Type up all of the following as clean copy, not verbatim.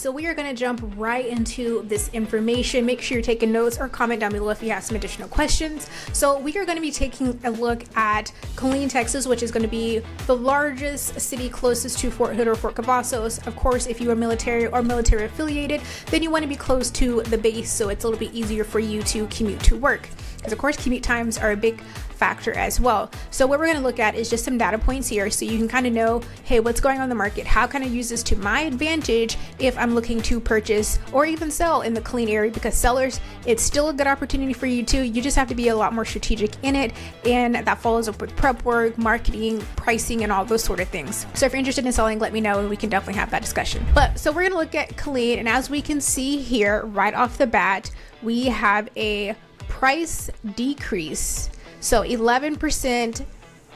so we are going to jump right into this information. Make sure you're taking notes or comment down below if you have some additional questions. So we are going to be taking a look at Killeen, Texas, which is going to be the largest city closest to Fort Hood or Fort Cavazos. Of course, if you are military or military affiliated, then you want to be close to the base, so it's a little bit easier for you to commute to work. Because of course, commute times are a big factor as well. So what we're going to look at is just some data points here so you can kind of know, hey, what's going on in the market? How can I use this to my advantage if I'm looking to purchase or even sell in the Killeen area? Because sellers, it's still a good opportunity for you too. You just have to be a lot more strategic in it, and that follows up with prep work, marketing, pricing, and all those sort of things. So if you're interested in selling, let me know and we can definitely have that discussion. But so we're going to look at Killeen, and as we can see here right off the bat, we have a price decrease. So 11%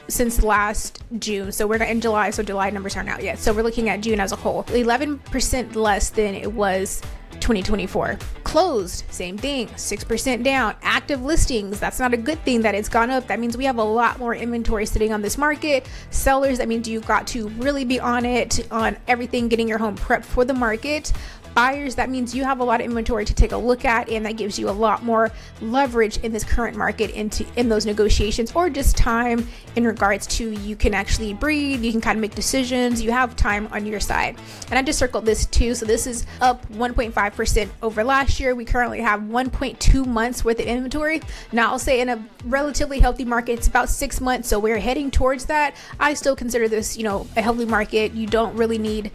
since last June. So we're not in July, so July numbers aren't out yet. So we're looking at June as a whole. 11% less than it was 2024. Closed, same thing, 6% down. Active listings, that's not a good thing that it's gone up. That means we have a lot more inventory sitting on this market. Sellers, that means you've got to really be on it, on everything, getting your home prepped for the market. Buyers, that means you have a lot of inventory to take a look at, and that gives you a lot more leverage in this current market in those negotiations, or just time in regards to you can actually breathe, you can kind of make decisions, you have time on your side. And I just circled this too, so this is up 1.5% over last year. We currently have 1.2 months worth of inventory. Now I'll say in a relatively healthy market, it's about 6 months, so we're heading towards that. I still consider this, a healthy market. You don't really need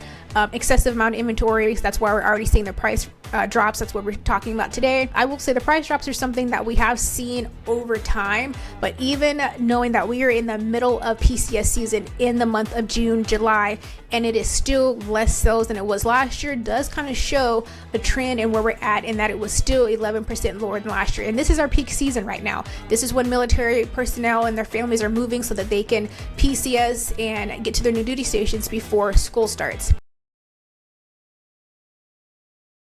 excessive amount of inventory. So that's why we're already seeing the price drops. That's what we're talking about today. I will say the price drops are something that we have seen over time, but even knowing that we are in the middle of PCS season in the month of June, July, and it is still less sales than it was last year, does kind of show a trend in where we're at, and that it was still 11% lower than last year. And this is our peak season right now. This is when military personnel and their families are moving so that they can PCS and get to their new duty stations before school starts.